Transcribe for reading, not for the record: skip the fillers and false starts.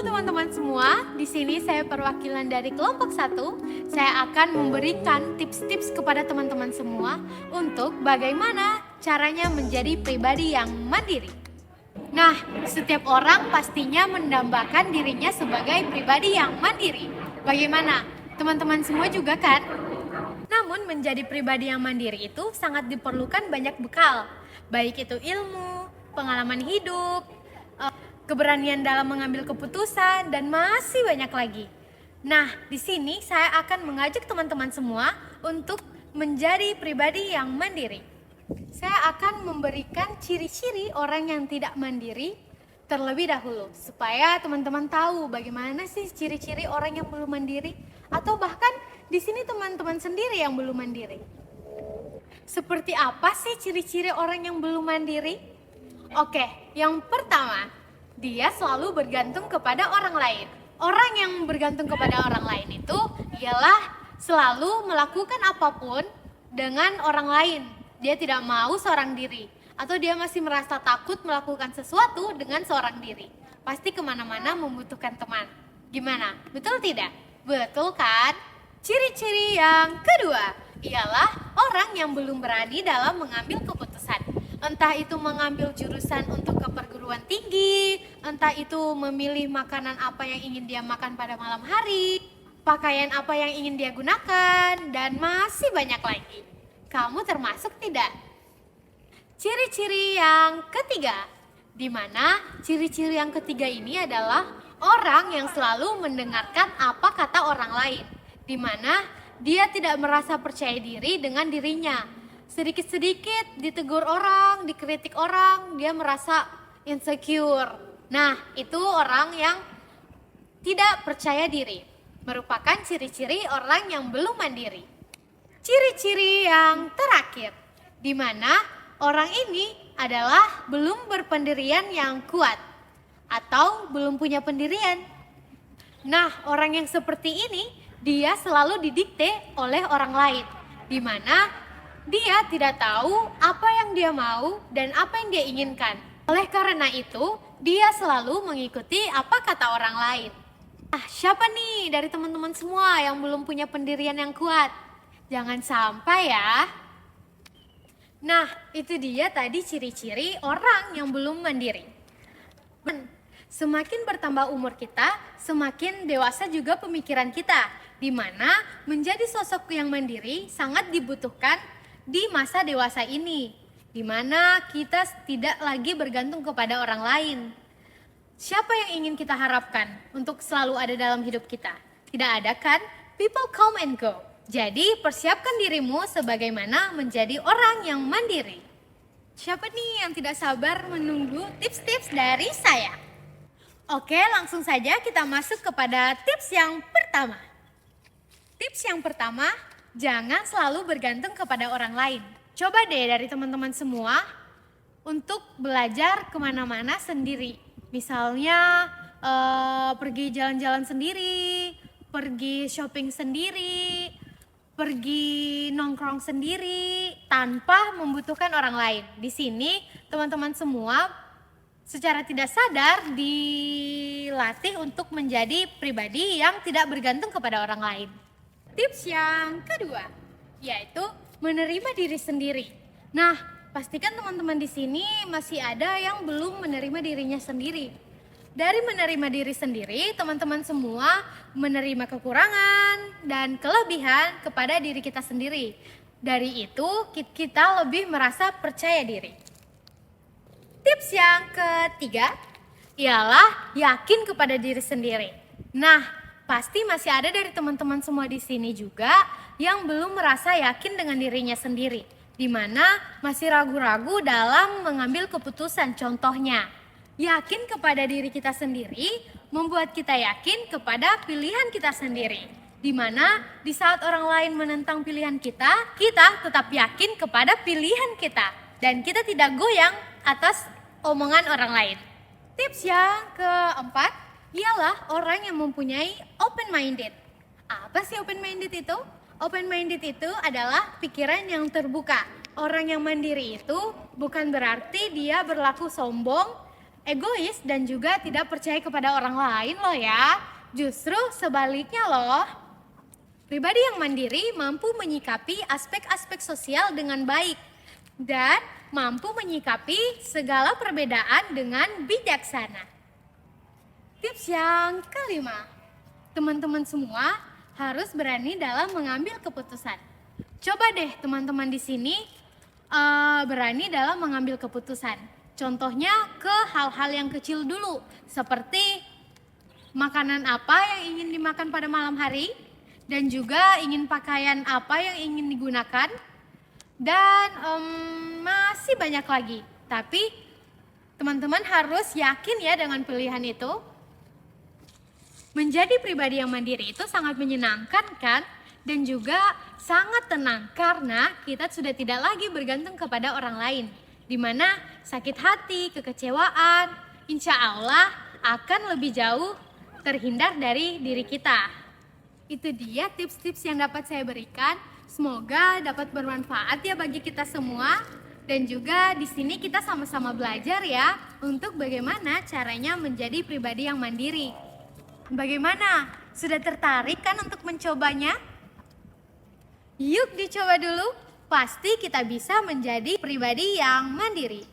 teman-teman semua, di sini saya perwakilan dari kelompok 1. Saya akan memberikan tips-tips kepada teman-teman semua untuk bagaimana caranya menjadi pribadi yang mandiri. Nah, setiap orang pastinya mendambakan dirinya sebagai pribadi yang mandiri. Bagaimana? Teman-teman semua juga kan? Namun menjadi pribadi yang mandiri itu sangat diperlukan banyak bekal, baik itu ilmu, pengalaman hidup, keberanian dalam mengambil keputusan, dan masih banyak lagi. Nah, di sini saya akan mengajak teman-teman semua untuk menjadi pribadi yang mandiri. Saya akan memberikan ciri-ciri orang yang tidak mandiri terlebih dahulu, supaya teman-teman tahu bagaimana sih ciri-ciri orang yang belum mandiri, atau bahkan di sini teman-teman sendiri yang belum mandiri. Seperti apa sih ciri-ciri orang yang belum mandiri? Oke, yang pertama, dia selalu bergantung kepada orang lain. Orang yang bergantung kepada orang lain itu ialah selalu melakukan apapun dengan orang lain. Dia tidak mau seorang diri, atau dia masih merasa takut melakukan sesuatu dengan seorang diri. Pasti kemana-mana membutuhkan teman. Gimana? Betul tidak? Betul kan? Ciri-ciri yang kedua ialah orang yang belum berani dalam mengambil keputusan. Entah itu mengambil jurusan untuk ke perguruan tinggi, entah itu memilih makanan apa yang ingin dia makan pada malam hari, pakaian apa yang ingin dia gunakan, dan masih banyak lagi. Kamu termasuk tidak? Ciri-ciri yang ketiga, di mana ciri-ciri yang ketiga ini adalah orang yang selalu mendengarkan apa kata orang lain, di mana dia tidak merasa percaya diri dengan dirinya. Sedikit-sedikit ditegur orang, dikritik orang, dia merasa insecure. Nah, itu orang yang tidak percaya diri, merupakan ciri-ciri orang yang belum mandiri. Ciri-ciri yang terakhir, di mana orang ini adalah belum berpendirian yang kuat atau belum punya pendirian. Nah, orang yang seperti ini dia selalu didikte oleh orang lain, di mana dia tidak tahu apa yang dia mau dan apa yang dia inginkan. Oleh karena itu, dia selalu mengikuti apa kata orang lain. Nah, siapa nih dari teman-teman semua yang belum punya pendirian yang kuat? Jangan sampai ya. Nah, itu dia tadi ciri-ciri orang yang belum mandiri. Semakin bertambah umur kita, semakin dewasa juga pemikiran kita, di mana menjadi sosok yang mandiri sangat dibutuhkan di masa dewasa ini, di mana kita tidak lagi bergantung kepada orang lain. Siapa yang ingin kita harapkan untuk selalu ada dalam hidup kita? Tidak ada kan? People come and go. Jadi persiapkan dirimu sebagaimana menjadi orang yang mandiri. Siapa nih yang tidak sabar menunggu tips-tips dari saya? Oke, langsung saja kita masuk kepada tips yang pertama. Tips yang pertama, jangan selalu bergantung kepada orang lain. Coba deh dari teman-teman semua untuk belajar kemana-mana sendiri. Misalnya pergi jalan-jalan sendiri, pergi shopping sendiri, pergi nongkrong sendiri tanpa membutuhkan orang lain. Di sini teman-teman semua secara tidak sadar dilatih untuk menjadi pribadi yang tidak bergantung kepada orang lain. Tips yang kedua, yaitu menerima diri sendiri. Nah, pastikan teman-teman di sini masih ada yang belum menerima dirinya sendiri. Dari menerima diri sendiri, teman-teman semua menerima kekurangan dan kelebihan kepada diri kita sendiri. Dari itu, kita lebih merasa percaya diri. Tips yang ketiga, ialah yakin kepada diri sendiri. Nah, pasti masih ada dari teman-teman semua di sini juga yang belum merasa yakin dengan dirinya sendiri, di mana masih ragu-ragu dalam mengambil keputusan. Contohnya, yakin kepada diri kita sendiri membuat kita yakin kepada pilihan kita sendiri, di mana di saat orang lain menentang pilihan kita, kita tetap yakin kepada pilihan kita dan kita tidak goyang atas omongan orang lain. Tips yang keempat ialah orang yang mempunyai open-minded. Apa sih open-minded itu? Open-minded itu adalah pikiran yang terbuka. Orang yang mandiri itu bukan berarti dia berlaku sombong egois dan juga tidak percaya kepada orang lain loh ya. Justru sebaliknya loh. Pribadi yang mandiri mampu menyikapi aspek-aspek sosial dengan baik dan mampu menyikapi segala perbedaan dengan bijaksana. Tips yang kelima, teman-teman semua harus berani dalam mengambil keputusan. Coba deh teman-teman di sini berani dalam mengambil keputusan. Contohnya ke hal-hal yang kecil dulu, seperti makanan apa yang ingin dimakan pada malam hari, dan juga ingin pakaian apa yang ingin digunakan, dan masih banyak lagi. Tapi teman-teman harus yakin ya dengan pilihan itu. Menjadi pribadi yang mandiri itu sangat menyenangkan kan? Dan juga sangat tenang karena kita sudah tidak lagi bergantung kepada orang lain. Dimana sakit hati, kekecewaan, insya Allah akan lebih jauh terhindar dari diri kita. Itu dia tips-tips yang dapat saya berikan. Semoga dapat bermanfaat ya bagi kita semua. Dan juga di sini kita sama-sama belajar ya untuk bagaimana caranya menjadi pribadi yang mandiri. Bagaimana? Sudah tertarik kan untuk mencobanya? Yuk dicoba dulu. Pasti kita bisa menjadi pribadi yang mandiri.